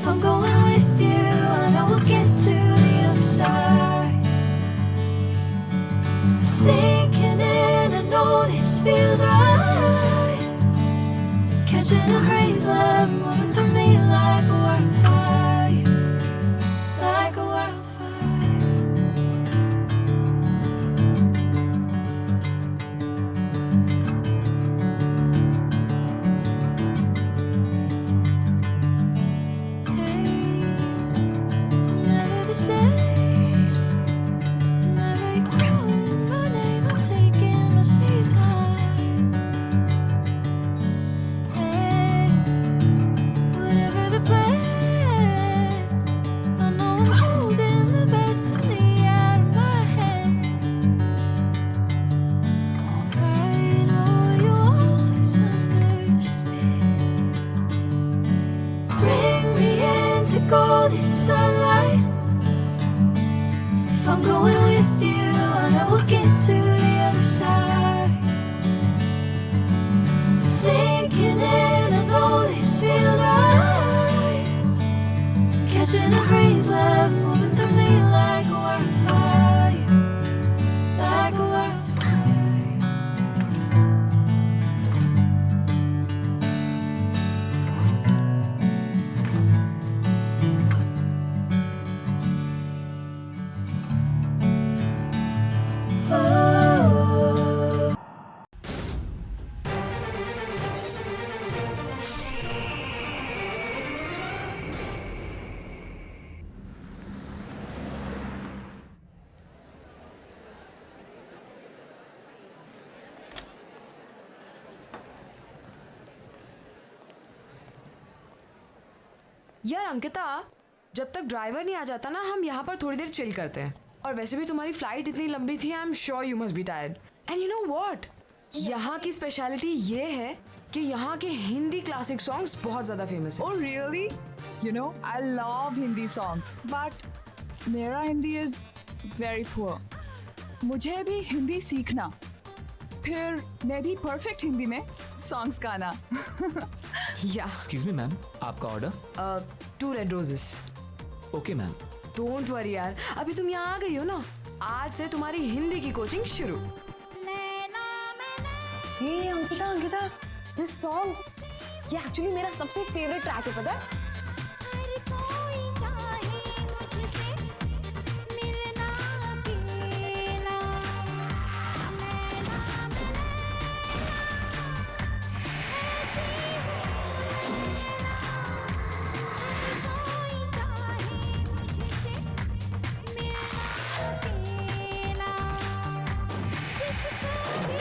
If I'm going with you, I know we'll get to the other side. Sinking in, I know this feels right. Catching a crazy love moving through me like a wildfire, like a wildfire. Never the same. Whenever you're calling my name, I'm taking my sweet time. Hey, whatever the plan, I know I'm holding the best of me out of my hand. I know you always understand. Bring me into golden sunlight. If I'm going with you, I know we'll get to the other side. Sinking in, I know this feels right. Catching a crazy love moving through me like a wildfire, like a wildfire. Oh. यार अंकिता, जब तक driver नहीं आ जाता ना, हम यहाँ पर थोड़ी देर चिल करते हैं। और वैसे भी तुम्हारी फ्लाइट इतनी लंबी थी, I am sure you must be tired. And you know what, यहाँ की स्पेशलिटी ये है कि यहाँ के हिंदी क्लासिक सॉन्ग्स बहुत ज़्यादा फेमस है। Oh really? You know, I love Hindi songs, but मेरा हिंदी is very poor. मुझे भी हिंदी सीखना, फिर मैं भी परफेक्ट हिंदी में सॉन्ग्स गाना। या एक्सक्यूज मी मैम, आपका order? 2 red roses. Okay ma'am. Don't worry यार, अभी तुम यहाँ आ गई हो ना, आज से तुम्हारी हिंदी की कोचिंग शुरू। हे अंकिता अंकिता, दिस सॉन्ग ये एक्चुअली मेरा सबसे फेवरेट ट्रैक है, पता है? हर कोई चाहे मुझसे मिलना अकेला, कोई चाहे मुझसे मिलना अकेला, जिसको भी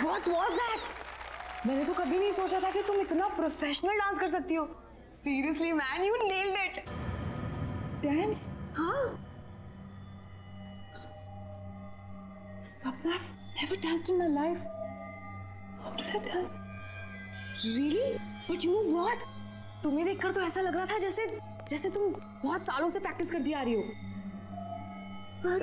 What was that? मैंने तो कभी नहीं सोचा था कि तुम इतना प्रोफेशनल डांस कर सकती हो। Seriously man, you nailed it. Dance? हाँ। Sapna, I've never danced in my life. How did I dance? Really? But you know what? तुम्हें देखकर तो ऐसा लग रहा था जैसे तुम बहुत सालों से प्रैक्टिस करती आ रही हो। पर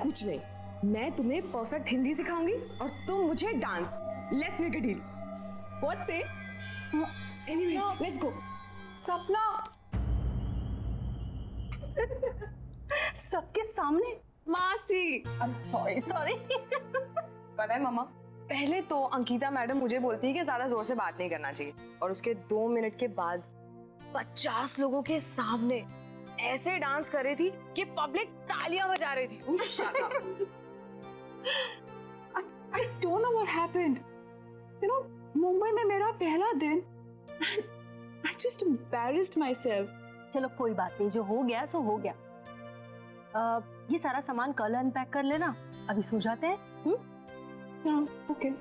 कुछ नहीं, मैं तुम्हें परफेक्ट हिंदी सिखाऊंगी और तुम मुझे dance. Let's make a deal. What say? Anyways, let's go. Sapna सबके सामने? मासी, आई एम सॉरी। पता है मामा, पहले तो अंकिता मैडम मुझे बोलती है कि ज्यादा जोर से बात नहीं करना चाहिए, और उसके 2 मिनट के बाद 50 लोगों के सामने ऐसे डांस कर रही थी कि पब्लिक तालियां बजा रही थी। Shut up. I don't know what happened. You know, Mumbai में मेरा पहला दिन. I just embarrassed myself. चलो कोई बात नहीं, जो हो गया सो हो गया. ये सारा सामान कल अनपैक कर लेना, अभी सो जाते हैं. Yeah, okay.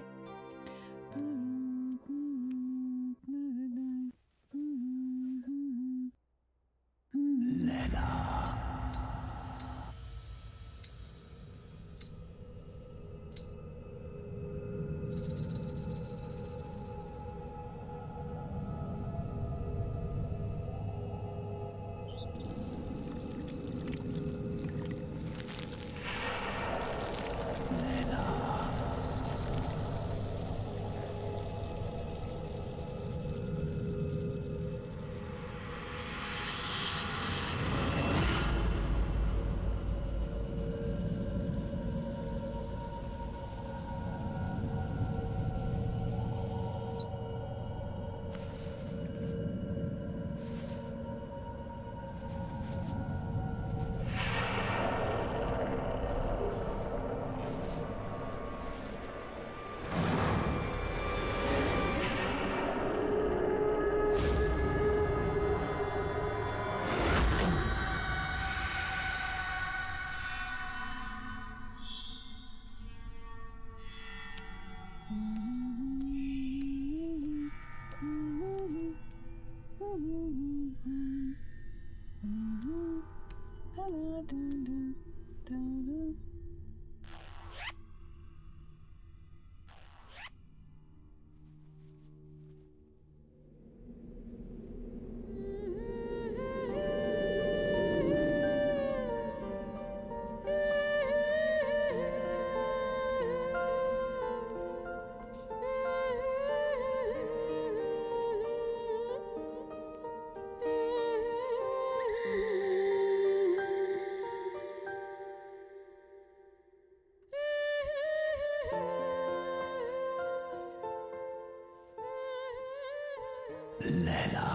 लैला,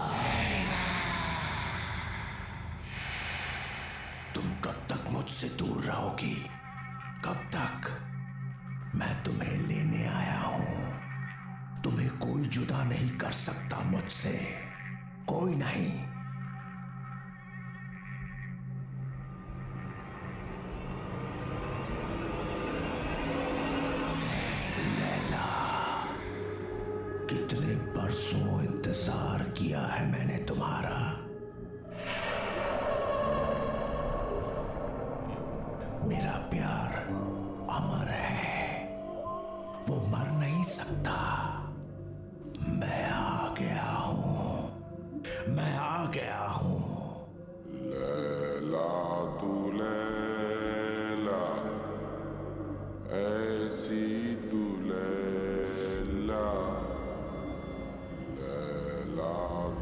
तुम कब तक मुझसे दूर रहोगी? कब तक? मैं तुम्हें लेने आया हूं. तुम्हें कोई जुदा नहीं कर सकता मुझसे, कोई नहीं. लैला, कितने बरसों इंतजार किया है मैंने तुम्हारा. मेरा प्यार अमर है, वो मर नहीं सकता. मैं आ गया हूं, मैं आ गया हूं. लैला तू लैला, ऐसी तू लैला, लैला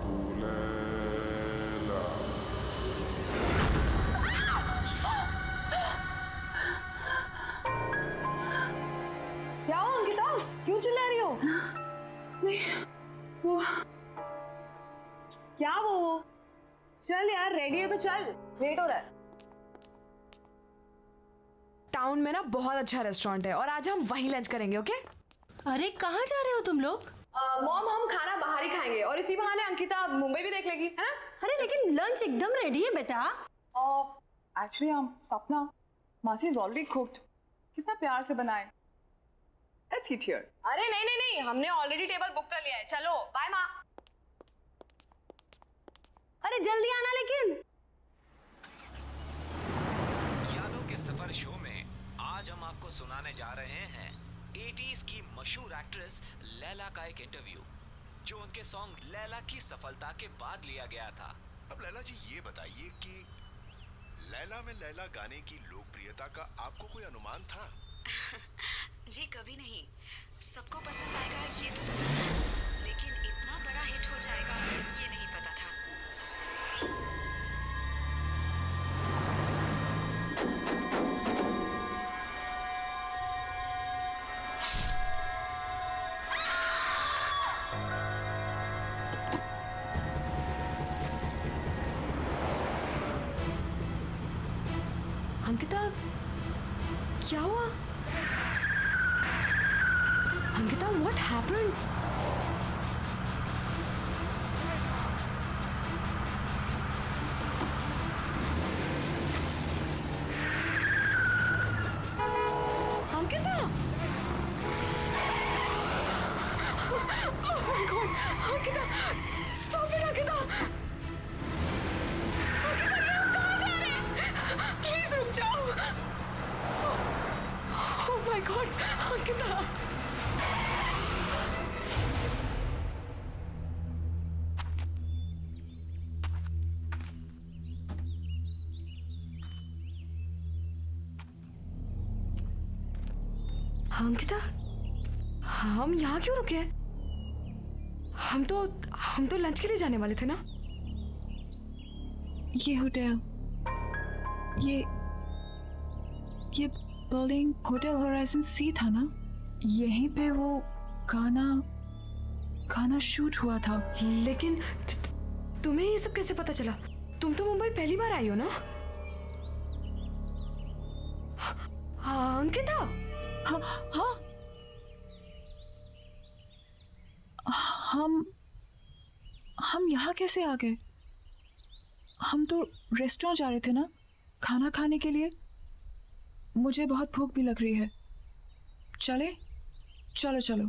तू लैला. क्या हो अंकिता, क्यों चिल्ला रही हो? वो क्या वो? चल यार, रेडी है तो चल, लेट हो रहा है. टाउन में ना बहुत अच्छा रेस्टोरेंट है और आज हम वहीं लंच करेंगे. ओके? अरे कहाँ जा रहे हो तुम लोग? मॉम, हम खाना बाहर ही खाएंगे और इसी बहाने अंकिता मुंबई भी देख लेगी, है ना? अरे लेकिन लंच एकदम रेडी है बेटा. एक्चुअली सपना, मासी इज ऑलरेडी कुक्ड. कितना प्यार से बनाए. Let's eat here. अरे नहीं नहीं नहीं, हमने ऑलरेडी टेबल बुक कर लिया है. चलो बाय माँ. अरे जल्दी आना लेकिन. यादों के सफर शो में आज हम आपको सुनाने जा रहे हैं 80s की मशहूर एक्ट्रेस लैला का एक इंटरव्यू, जो उनके सॉन्ग लैला की सफलता के बाद लिया गया था. अब लैला जी ये बताइए कि लैला में लैला गाने की लोकप्रियता का आपको कोई अनुमान था? जी कभी नहीं. सबको पसंद आएगा ये तो पता था, लेकिन इतना बड़ा हिट हो जाएगा ये नहीं पता था. अंकिता, क्या हुआ? Ankita, what happened? Ankita! Oh my God! Ankita! Stop it, Ankita! Ankita, ये हम कहाँ जा रहे हैं? Please रुक जाओ! Oh my God! Ankita! Ankita, हम यहाँ क्यों रुके? हम तो लंच के लिए जाने वाले थे ना? ये होटल, ये बिल्डिंग होटल होराइजन सी था ना? यहीं पे वो गाना शूट हुआ था। लेकिन तुम्हें ये सब कैसे पता चला? तुम तो मुंबई पहली बार आई हो ना? हाँ, अंकिता! हाँ, हम यहाँ कैसे आ गए? हम तो रेस्टोरेंट जा रहे थे ना, खाना खाने के लिए। मुझे बहुत भूख भी लग रही है। चले? चलो।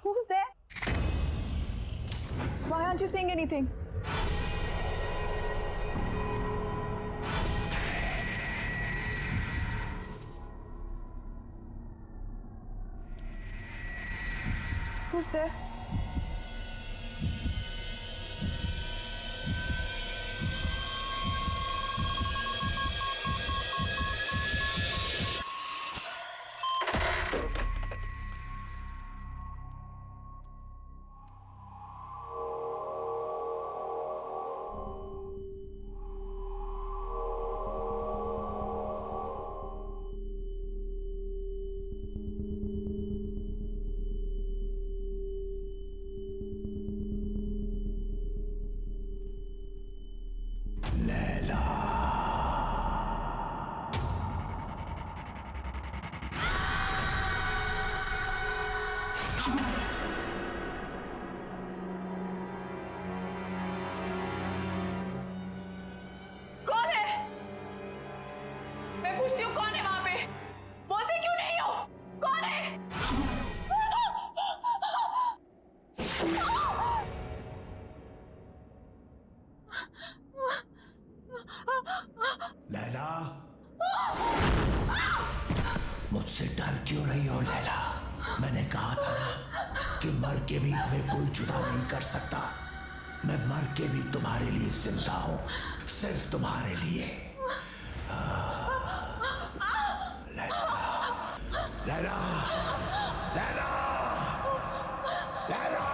Who's there? Why aren't you saying anything? Who's there? कौन है? मैं पूछती हूँ कौन है वहां पे? बोलते क्यों नहीं हो? कौन है? लैला, मुझसे डर क्यों रही हो लैला? मैंने कहा था ना कि मर के भी हमें कोई जुदा नहीं कर सकता। मैं मर के भी तुम्हारे लिए जिंदा हूं, सिर्फ तुम्हारे लिए। Laila, Laila, Laila, Laila.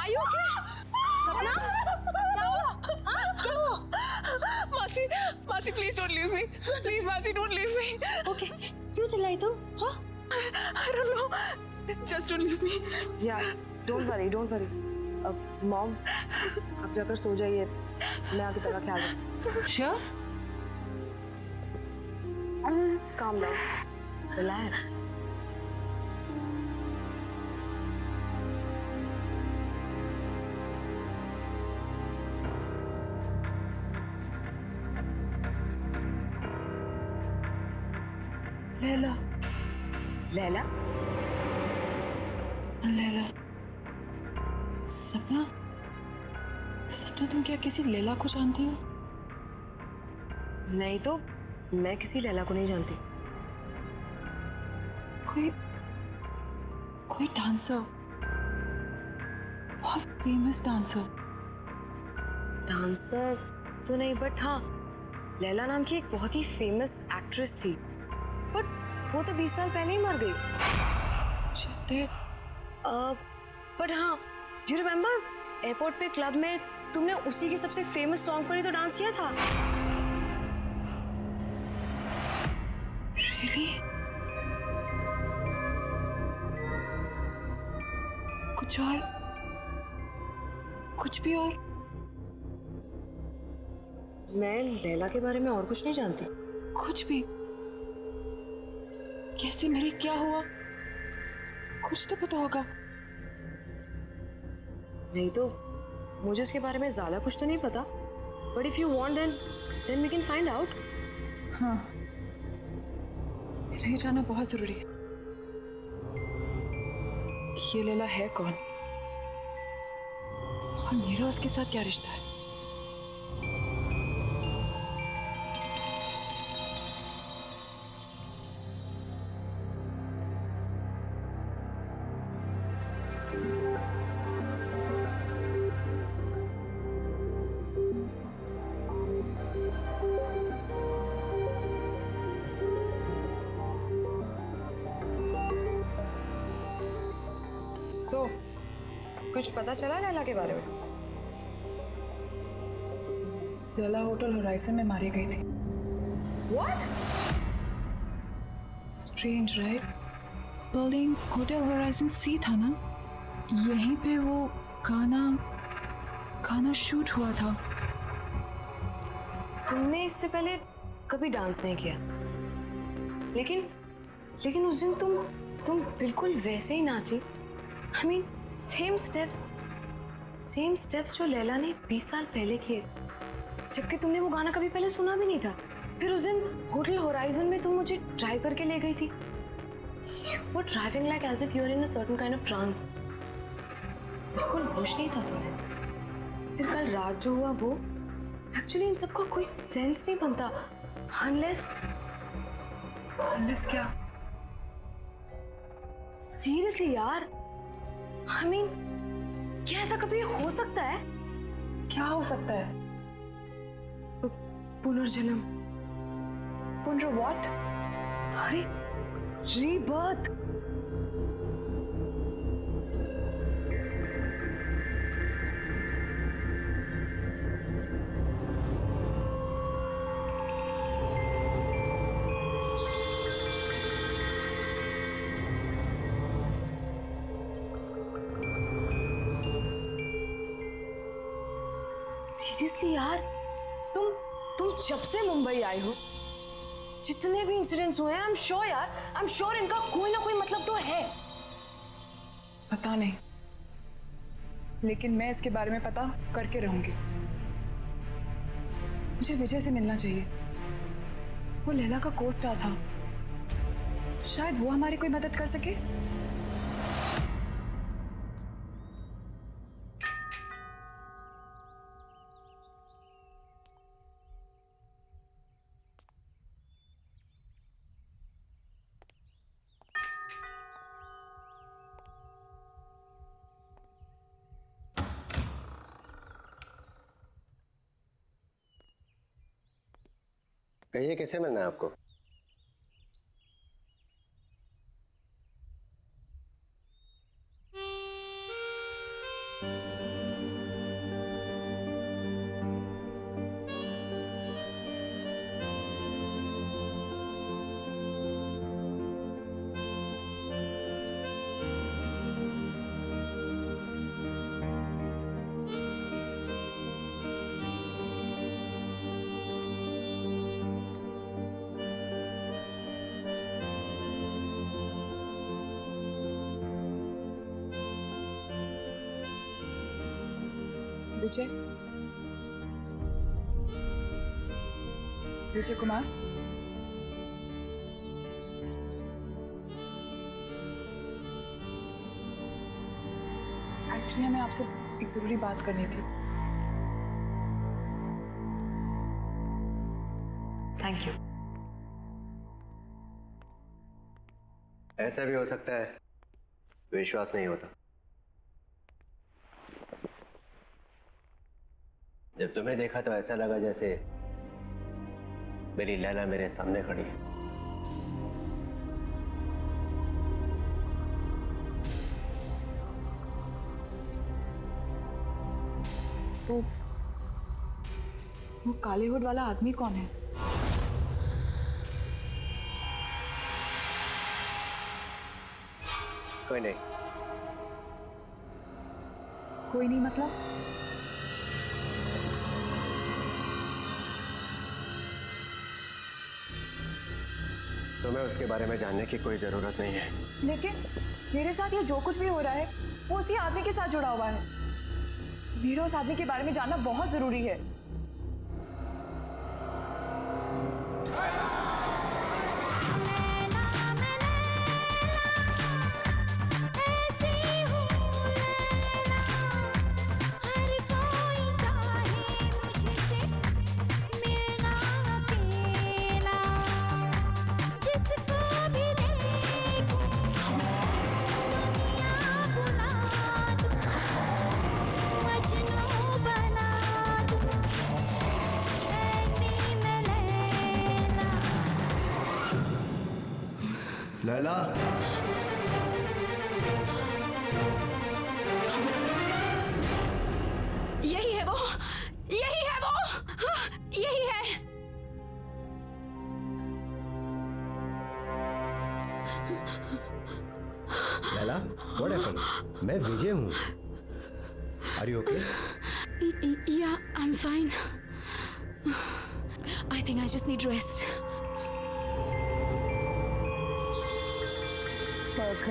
Are you okay? सपना क्या हुआ? क्या हुआ? मासी मासी please don't leave me, please मासी डोंट लीव मी। ओके क्यों चिल्लाई तुम? हाँ I don't know, just don't leave me. Yeah, don't worry, don't worry. अब मॉम आप जाकर सो जाइए, मैं आगे तेरा ख्याल रखती श्योर? हूँ। Calm down, relax. Laila, Laila, Laila, सपना, सपना तुम क्या किसी लैला को जानती हो? नहीं तो मैं किसी लैला को नहीं जानती। कोई कोई डांसर, बहुत फेमस डांसर। डांसर तो नहीं, बट हाँ लैला नाम की एक बहुत ही फेमस एक्ट्रेस थी, बट वो तो 20 साल पहले ही मर गई। She's dead. बट हाँ, यू रिमेम्बर एयरपोर्ट पे क्लब में तुमने उसी की सबसे फेमस सॉन्ग पर ही तो डांस किया था। Really? कुछ और, कुछ भी और? मैं लैला के बारे में और कुछ नहीं जानती। कुछ भी? कैसे मेरी क्या हुआ? कुछ तो पता होगा। नहीं तो मुझे उसके बारे में ज्यादा कुछ तो नहीं पता, but if you want then we can find out. हाँ, मेरा ये जानना बहुत जरूरी है। ये लैला है कौन और मेरा उसके साथ क्या रिश्ता है? सो कुछ पता चला लैला के बारे में? लैला होटल होराइजन में मारी गई थी। What? Strange right? Building Hotel Horizon सी था ना, यहीं पे वो गाना शूट हुआ था। तुमने इससे पहले कभी डांस नहीं किया, लेकिन उस दिन तुम बिल्कुल वैसे ही नाची। I mean, सेम स्टेप्स जो लैला ने 20 साल पहले किए, जबकि तुमने वो गाना कभी पहले सुना भी नहीं था। फिर उस दिन होटल होराइजन में तुम मुझे ड्राइव करके ले गई थी। You were driving like as if you were in a certain kind of trance. बिल्कुल होश नहीं था तुम्हें। फिर कल रात जो हुआ वो, एक्चुअली इन सबका कोई सेंस नहीं बनता unless क्या? सीरियसली यार, I mean, क्या ऐसा कभी हो सकता है? क्या हो सकता है? पुनर्जन्म। पुनर व्हाट? अरे रीबर्थ। सीरियसली यार, तुम जब से मुंबई आई हो, जितने भी इंसिडेंट्स हुए हैं, आई एम श्योर इनका कोई ना कोई मतलब तो है। पता नहीं, लेकिन मैं इसके बारे में पता करके रहूंगी। मुझे विजय से मिलना चाहिए। वो लैला का को-स्टार था, शायद वो हमारी कोई मदद कर सके। कहिए किससे मिलना है आपको? विजय, विजय कुमार, एक्चुअली हमें आपसे एक जरूरी बात करनी थी। Thank you. ऐसा भी हो सकता है विश्वास नहीं होता। जब तुम्हें देखा तो ऐसा लगा जैसे मेरी लैला मेरे सामने खड़ी है। तो वो काले हुड वाला आदमी कौन है? कोई नहीं। कोई नहीं मतलब? तुम्हें उसके बारे में जानने की कोई जरूरत नहीं है। लेकिन मेरे साथ ये जो कुछ भी हो रहा है वो उसी आदमी के साथ जुड़ा हुआ है। मेरा उस आदमी के बारे में जानना बहुत जरूरी है। लैला, यही है वो, यही है वो, यही है। Laila, what happened? मैं विजय हूँ। Are you okay? Yeah, I'm fine. I think I just need rest. Perk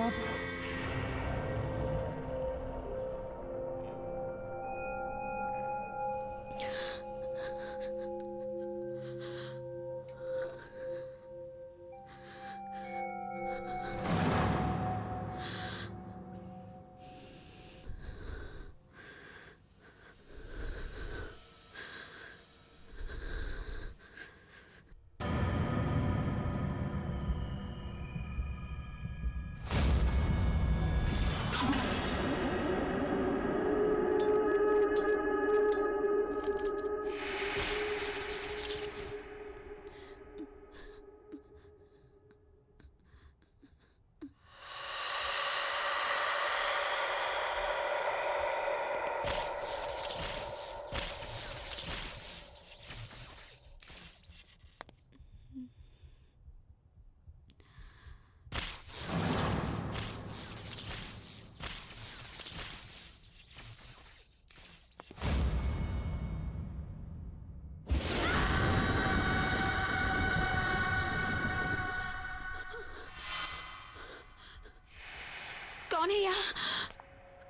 कौन है यहाँ?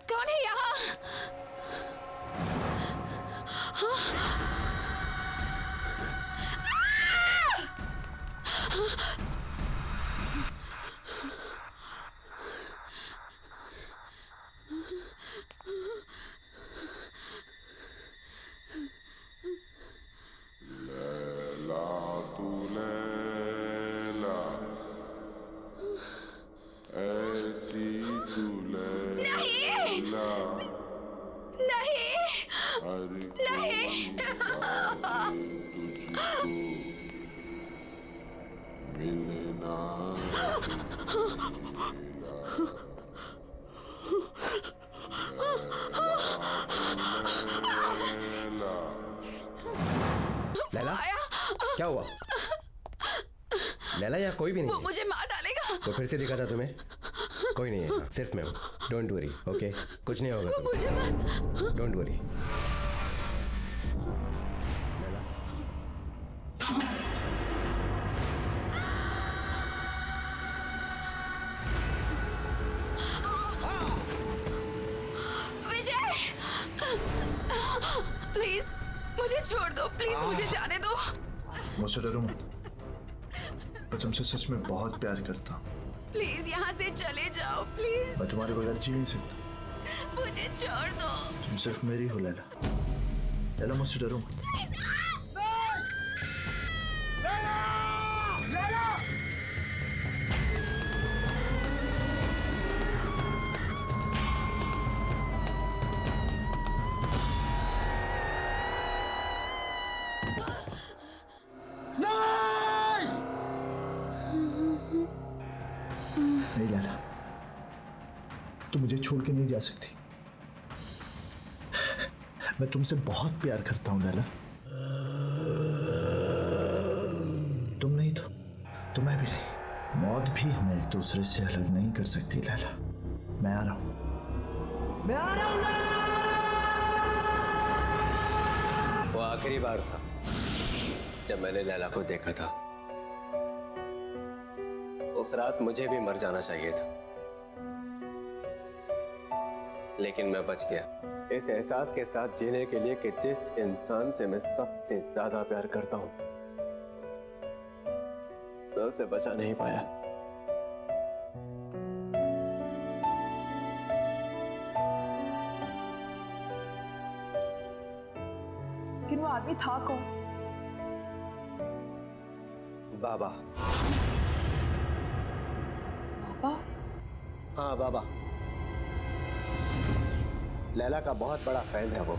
कौन है यहाँ? लैला तू लैला, ऐसी तू लैला, नहीं, हर नहीं। तुझको मिलना लैला, क्या हुआ? लैला, यहाँ कोई भी नहीं वो है। मुझे मार डालेगा। तो फिर से दिखा था तुम्हें? कोई नहीं है, सिर्फ मैं हूँ। Don't worry, okay? कुछ नहीं होगा वो मुझे मार। Don't worry. विजय, प्लीज मुझे छोड़ दो, प्लीज मुझे जाने दो। मुझसे डरो मत, मैं तुमसे सच में बहुत प्यार करता हूँ। प्लीज यहाँ से चले जाओ, प्लीज मैं तुम्हारे बगैर जी नहीं सकता। मुझे छोड़ दो। तुम सिर्फ मेरी हो लैला। लैला मुझसे डरो मत। नहीं लैला, तुम मुझे छोड़ के नहीं जा सकती। मैं तुमसे बहुत प्यार करता हूं लैला। तुम नहीं तो मैं भी नहीं। मौत भी हमें एक दूसरे से अलग नहीं कर सकती लैला। मैं आ रहा हूं, मैं आ रहा हूं लैला। वो आखिरी बार था जब मैंने लैला को देखा था। उस रात मुझे भी मर जाना चाहिए था, लेकिन मैं बच गया इस एहसास के साथ जीने के लिए कि जिस इंसान से मैं सबसे ज्यादा प्यार करता हूं, मैं उसे बचा नहीं पाया। लेकिन वो आदमी था कौन? बाबा। बाबा? हाँ बाबा। लैला का बहुत बड़ा फैन था वो।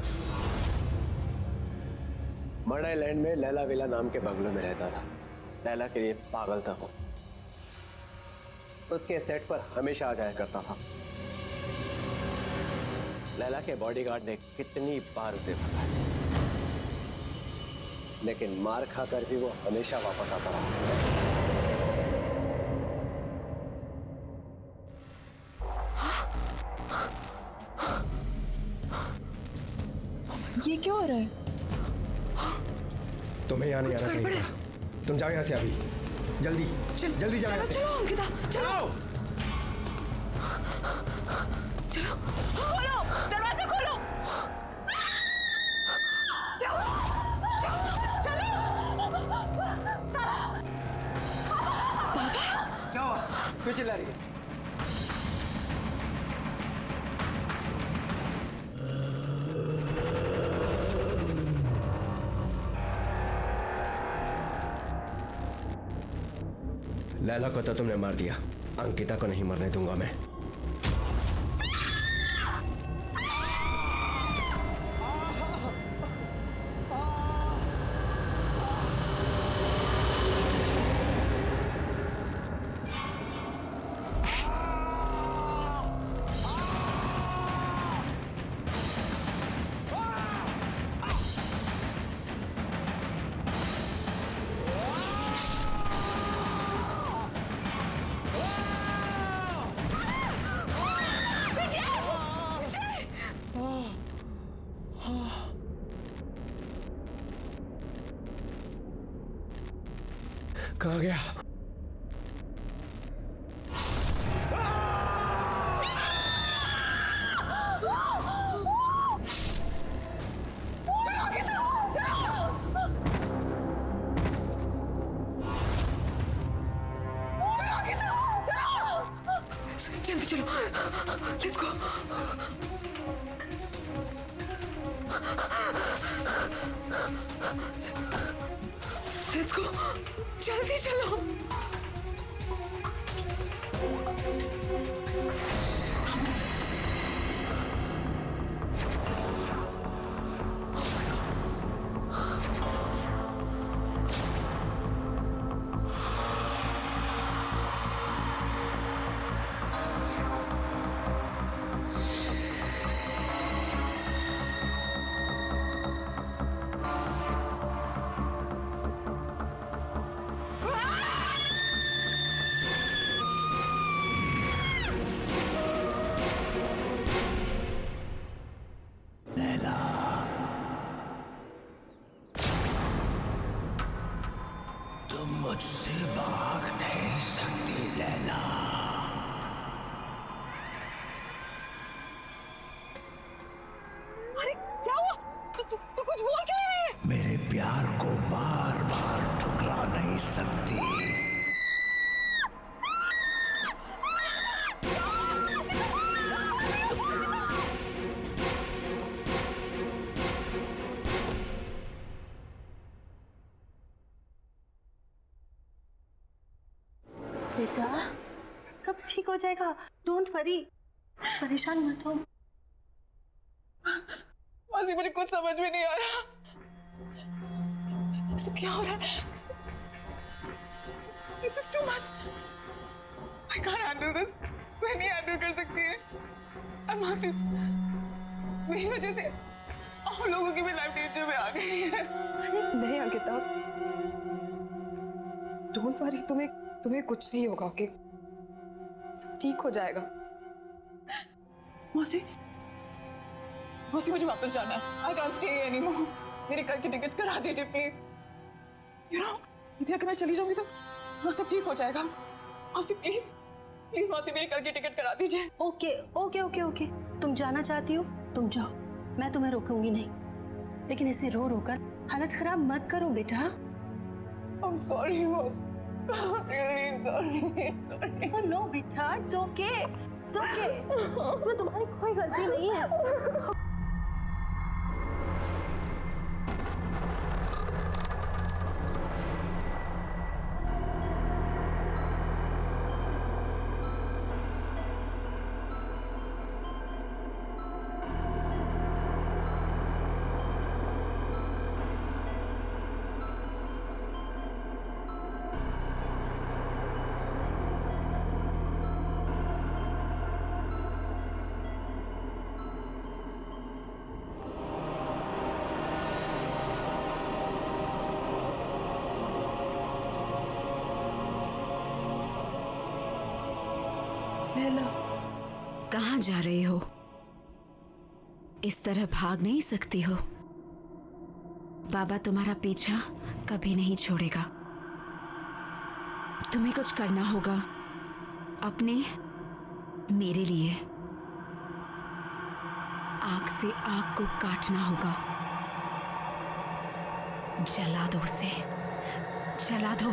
मर्डर लैंड में लैला विला नाम के बंगलों में रहता था। लैला के लिए पागल था वो। उसके सेट पर हमेशा आ जाया करता था। लैला के बॉडीगार्ड ने कितनी बार उसे भगाया, लेकिन मार खाकर भी वो हमेशा वापस आता रहा। ये क्या हो रहा है? तुम्हें यहाँ नहीं आना चाहिए था। तुम जाओ यहाँ से अभी, जल्दी जल्दी जाओ यहाँ से। चलो अंकिता, चलो चलो, खोलो दरवाजा, खोलो। क्या हुआ? क्यों चिल्ला रही है? लैला को तो तुमने मार दिया, अंकिता को नहीं मरने दूंगा मैं। कहाँ गया? जल्दी चलो, लेट्स गो। लेट्स गो, जल्दी चलो। मुझसे भाग नहीं सकती लैला। अरे क्या हुआ? तू प्यार को बार बार ठुकरा नहीं सकती। बेटा सब ठीक हो जाएगा, डोंट वरी, परेशान मत हो। मासी मुझे कुछ समझ में नहीं आ रहा, क्या हो रहा है? This is too much. I can't handle this. मैं नहीं हैंडल कर सकती है। और मासी मेरी वजह से आप लोगों की भी लाइफ डेंजर में आ गई है। नहीं अंकिता, डोंट वरी, तुम्हें कुछ नहीं होगा, ओके? सब ठीक हो जाएगा। मौसी मुझे वापस जाना है। I can't stay here anymore. मेरे कल की टिकट करा दीजिए प्लीज। You know, अगर मैं चली जाऊंगी तो सब ठीक हो जाएगा। मौसी प्लीज मौसी मेरी कल की टिकट करा दीजिए। ओके, तुम जाना चाहती हो तुम जाओ, मैं तुम्हें रोकूंगी नहीं, लेकिन इसे रो कर हालत खराब मत करो बेटा। I'm sorry मौसी, really sorry। Oh no बेटा, it's okay, इसमें तुम्हारी कोई गलती नहीं है। कहाँ जा रही हो? इस तरह भाग नहीं सकती हो। बाबा तुम्हारा पीछा कभी नहीं छोड़ेगा। तुम्हें कुछ करना होगा अपने, मेरे लिए। आग से आग को काटना होगा। जला दो उसे, जला दो।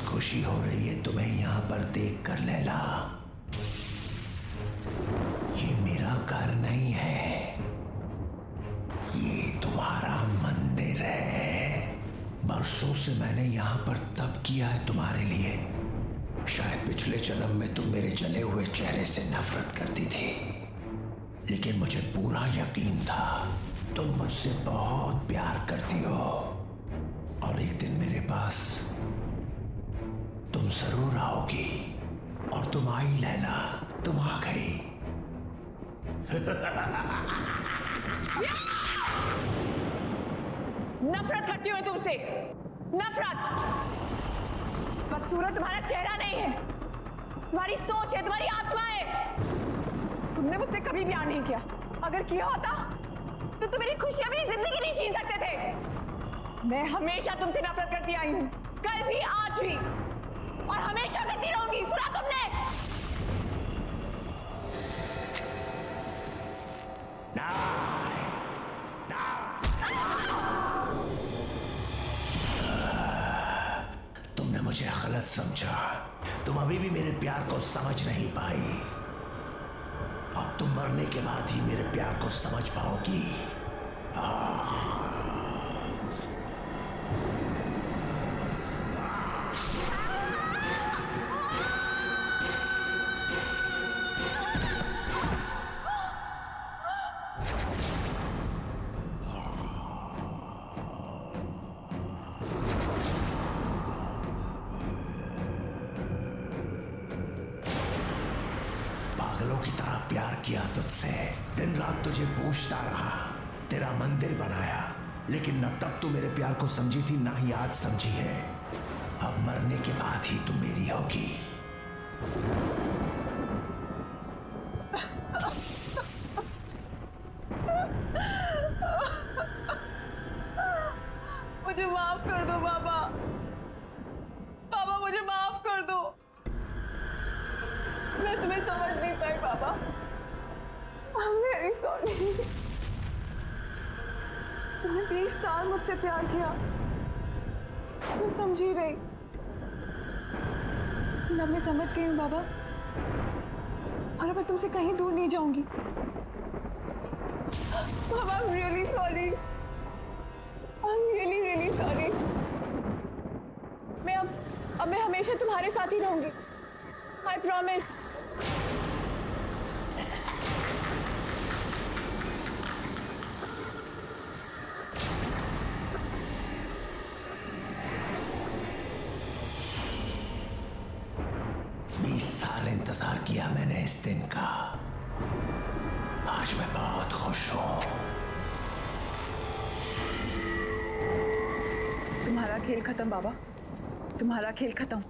खुशी हो रही है तुम्हें यहाँ पर देखकर लैला। ये मेरा घर नहीं है, ये तुम्हारा मंदिर है। बरसों से मैंने यहाँ पर तप किया है तुम्हारे लिए। शायद पिछले जन्म में तुम मेरे जले हुए चेहरे से नफरत करती थी, लेकिन मुझे पूरा यकीन था तुम मुझसे बहुत प्यार करती हो और एक दिन मेरे पास तुम जरूर आओगी। और तुम आई लैला, तुम आ गई। नफरत करती हूँ तुमसे, नफरत। बस सूरत तुम्हारा चेहरा नहीं है, तुम्हारी सोच है, तुम्हारी आत्मा है। तुमने मुझसे कभी प्यार नहीं किया। अगर किया होता तो तुम मेरी खुशियां, मेरी जिंदगी नहीं छीन सकते थे। मैं हमेशा तुमसे नफरत करती आई हूँ, कल भी आज भी, और हमेशा करती रहूंगी। सुना तुमने? तुमने मुझे गलत समझा। तुम अभी भी मेरे प्यार को समझ नहीं पाई। अब तुम मरने के बाद ही मेरे प्यार को समझ पाओगी। पागलों की तरह प्यार किया तुझसे, दिन रात तुझे पूछता रहा, तेरा मंदिर बनाया, लेकिन न तब तू मेरे प्यार को समझी थी, ना ही आज समझी है। अब मरने के बाद ही तू मेरी होगी। मुझे माफ कर दो बाबा। बाबा मुझे माफ कर दो। मैं तुम्हें समझ नहीं पाई बाबा। I'm very sorry। तुमने 20 साल मुझसे प्यार किया, मैं समझी नहीं। अब मैं समझ गई हूँ बाबा, और अब मैं तुमसे कहीं दूर नहीं जाऊंगी। बाबा I'm really sorry। I'm really really sorry। मैं अब मैं हमेशा तुम्हारे साथ ही रहूंगी। I promise। साल इंतजार किया मैंने इस दिन का। आज मैं बहुत खुश हूं। तुम्हारा खेल खत्म बाबा, तुम्हारा खेल खत्म।